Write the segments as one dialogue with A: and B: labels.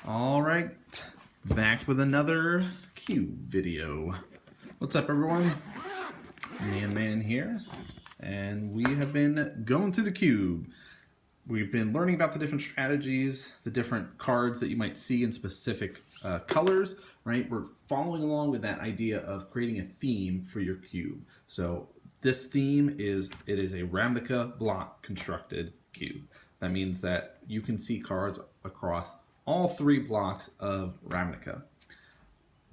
A: All right, back with another cube video. What's up, everyone? NanMan here, and we have been going through the cube. We've been learning about the different strategies, the different cards that you might see in specific colors, right? We're following along with that idea of creating a theme for your cube. So this theme is, it is a Ravnica block constructed cube. That means that you can see cards across all three blocks of Ravnica.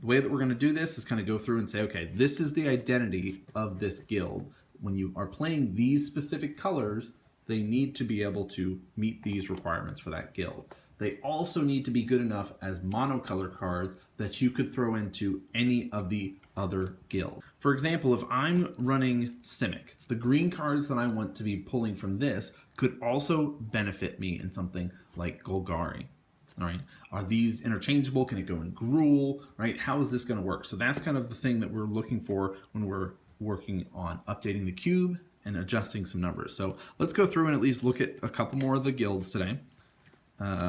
A: The way that we're going to do this is kind of go through and say, okay, this is the identity of this guild. When you are playing these specific colors, they need to be able to meet these requirements for that guild. They also need to be good enough as monocolor cards that you could throw into any of the other guilds. For example, if I'm running Simic, the green cards that I want to be pulling from this could also benefit me in something like Golgari. All right, are these interchangeable? Can it go in Gruul, right? How is this going to work? So that's kind of the thing that we're looking for when we're working on updating the cube and adjusting some numbers. So let's go through and at least look at a couple more of the guilds today.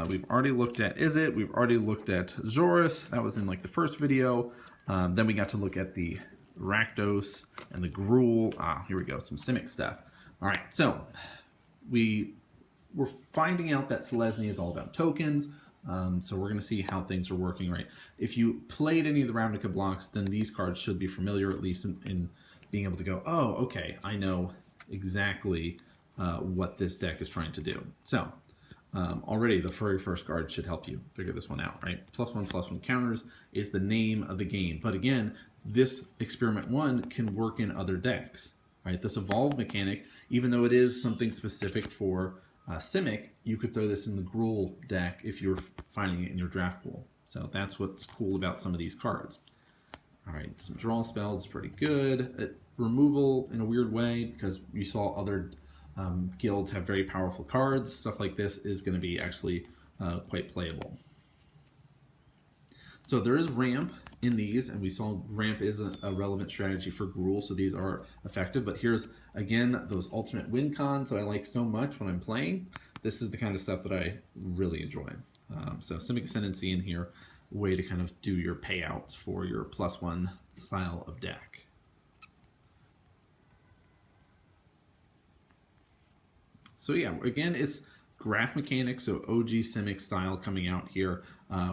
A: We've already looked at Izzet, we've already looked at Zorus, that was in like the first video. Then we got to look at the Rakdos and the Gruul. Here we go, some Simic stuff. All right, so we're finding out that Selesnya is all about tokens. So we're going to see how things are working, right? If you played any of the Ravnica blocks, then these cards should be familiar, at least in being able to go, oh, okay, I know exactly what this deck is trying to do. So already the very first card should help you figure this one out, right? +1/+1 counters is the name of the game. But again, this Experiment 1 can work in other decks, right? This Evolve mechanic, even though it is something specific for Simic, you could throw this in the Gruul deck if you're finding it in your draft pool. So that's what's cool about some of these cards. All right, some draw spells is pretty good. Removal in a weird way, because you saw other guilds have very powerful cards. Stuff like this is going to be actually quite playable. So there is ramp in these, and we saw ramp is a relevant strategy for Gruul, so these are effective. But here's, again, those alternate win cons that I like so much when I'm playing. This is the kind of stuff that I really enjoy. So Simic Ascendancy in here, way to kind of do your payouts for your +1 style of deck. So yeah, again, it's graph mechanics, so OG Simic style coming out here,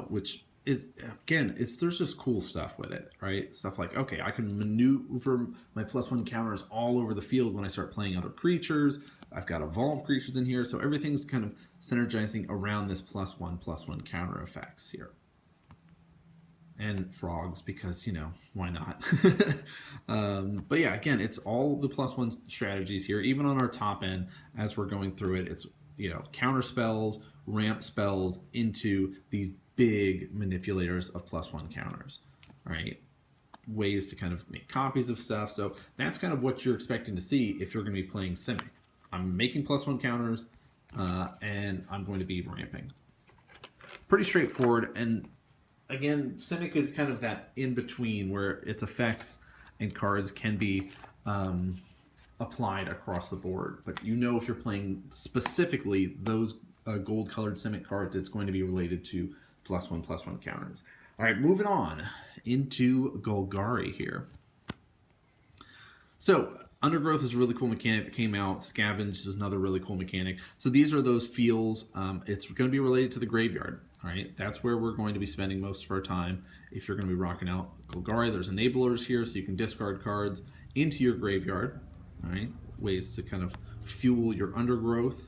A: which is, again, there's just cool stuff with it, right? Stuff like, okay, I can maneuver my +1 counters all over the field when I start playing other creatures. I've got evolved creatures in here, so everything's kind of synergizing around this +1/+1 counter effects here. And frogs, because, you know, why not? But yeah, again, it's all the +1 strategies here, even on our top end as we're going through it. It's, you know, counter spells, ramp spells into these big manipulators of +1 counters, right? Ways to kind of make copies of stuff. So that's kind of what you're expecting to see if you're going to be playing Simic. I'm making +1 counters, and I'm going to be ramping. Pretty straightforward. And again, Simic is kind of that in-between where its effects and cards can be applied across the board. But you know, if you're playing specifically those gold-colored Simic cards, it's going to be related to +1/+1 counters. All right, moving on into Golgari here. So Undergrowth is a really cool mechanic that came out. Scavenge is another really cool mechanic. So these are those fields. It's going to be related to the graveyard. All right, that's where we're going to be spending most of our time if you're going to be rocking out Golgari. There's enablers here, so you can discard cards into your graveyard. All right, ways to kind of fuel your Undergrowth.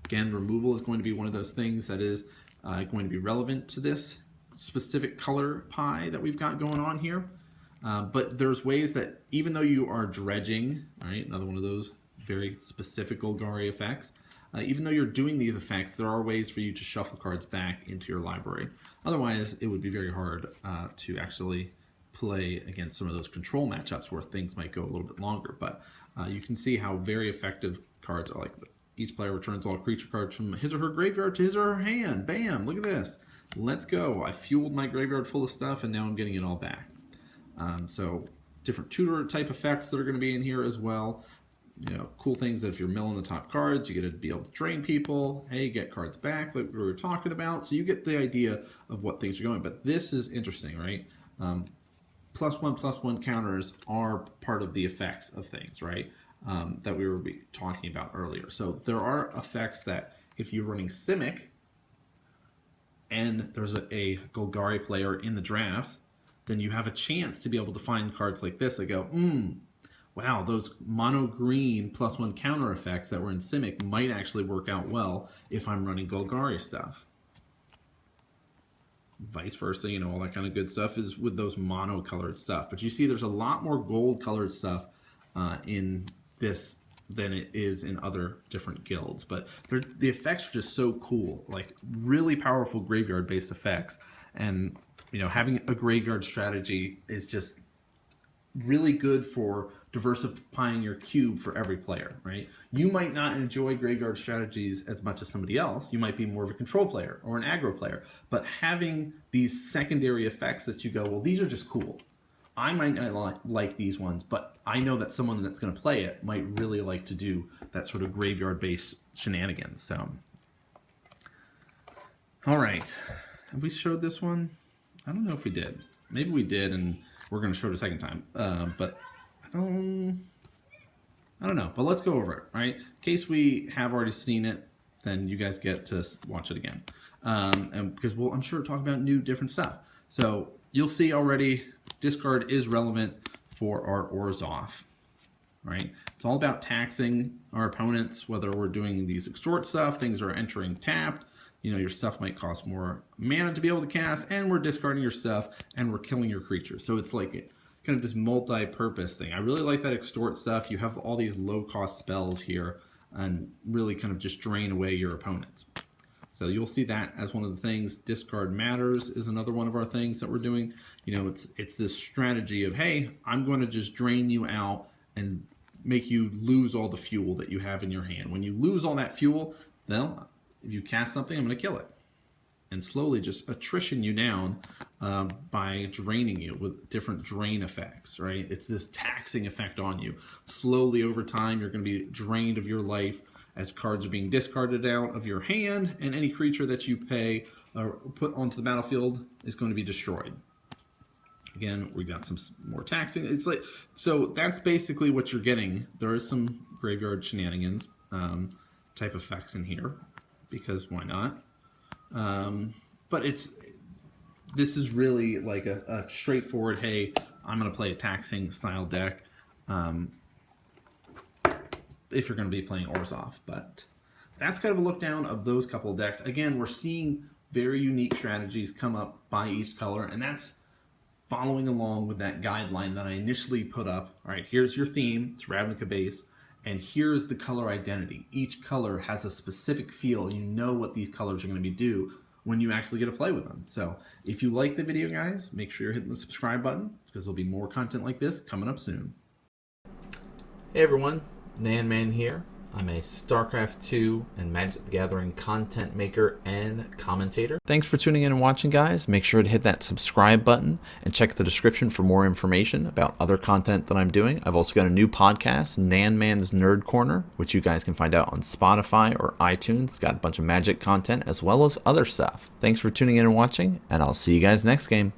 A: Again, removal is going to be one of those things that is going to be relevant to this specific color pie that we've got going on here. But there's ways that even though you are dredging, all right, another one of those very specific Golgari effects, even though you're doing these effects, there are ways for you to shuffle cards back into your library. Otherwise, it would be very hard to actually play against some of those control matchups where things might go a little bit longer. But you can see how very effective cards are. Like, each player returns all creature cards from his or her graveyard to his or her hand. Bam, look at this. Let's go. I fueled my graveyard full of stuff, and now I'm getting it all back. So different tutor type effects that are going to be in here as well. cool things that if you're milling the top cards, you get to be able to drain people. Hey, get cards back like we were talking about. So you get the idea of what things are going. But this is interesting, right? +1/+1 counters are part of the effects of things, right? That we were talking about earlier. So there are effects that if you're running Simic and there's a Golgari player in the draft, then you have a chance to be able to find cards like this that go, wow, those mono green +1 counter effects that were in Simic might actually work out well if I'm running Golgari stuff. Vice versa, all that kind of good stuff is with those mono colored stuff. But you see there's a lot more gold colored stuff in this than it is in other different guilds. But the effects are just so cool, like really powerful graveyard based effects. And having a graveyard strategy is just really good for diversifying your cube for every player, right? You might not enjoy graveyard strategies as much as somebody else. You might be more of a control player or an aggro player, but having these secondary effects that you go, well, these are just cool. I might not like these ones, but I know that someone that's going to play it might really like to do that sort of graveyard-based shenanigans. So, all right, have we showed this one? I don't know if we did. Maybe we did, and we're going to show it a second time. But I don't know. But let's go over it, right? In case we have already seen it, then you guys get to watch it again, and because I'm sure we'll talk about new, different stuff. So you'll see already, discard is relevant for our Orzhov, right? It's all about taxing our opponents, whether we're doing these extort stuff, things are entering tapped, your stuff might cost more mana to be able to cast, and we're discarding your stuff, and we're killing your creatures. So it's like kind of this multi-purpose thing. I really like that extort stuff. You have all these low-cost spells here, and really kind of just drain away your opponents. So you'll see that as one of the things. Discard matters is another one of our things that we're doing. It's this strategy of, hey, I'm going to just drain you out and make you lose all the fuel that you have in your hand. When you lose all that fuel, then if you cast something, I'm going to kill it. And slowly just attrition you down by draining you with different drain effects, right? It's this taxing effect on you. Slowly over time, you're going to be drained of your life as cards are being discarded out of your hand, and any creature that you pay or put onto the battlefield is going to be destroyed. Again, we got some more taxing. It's like, so that's basically what you're getting. There is some graveyard shenanigans type effects in here, because why not? But this is really like a straightforward, hey, I'm going to play a taxing style deck. If you're going to be playing Orzhov. But that's kind of a look down of those couple of decks. Again, we're seeing very unique strategies come up by each color, and that's following along with that guideline that I initially put up. All right, here's your theme, it's Ravnica base, and here's the color identity. Each color has a specific feel. You know what these colors are going to be do when you actually get to play with them. So if you like the video, guys, make sure you're hitting the subscribe button, because there'll be more content like this coming up soon. Hey everyone, NanMan here. I'm a StarCraft 2 and Magic the Gathering content maker and commentator. Thanks for tuning in and watching, guys. Make sure to hit that subscribe button and check the description for more information about other content that I'm doing. I've also got a new podcast, NanMan's Nerd Corner, which you guys can find out on Spotify or iTunes. It's got a bunch of Magic content as well as other stuff. Thanks for tuning in and watching, and I'll see you guys next game.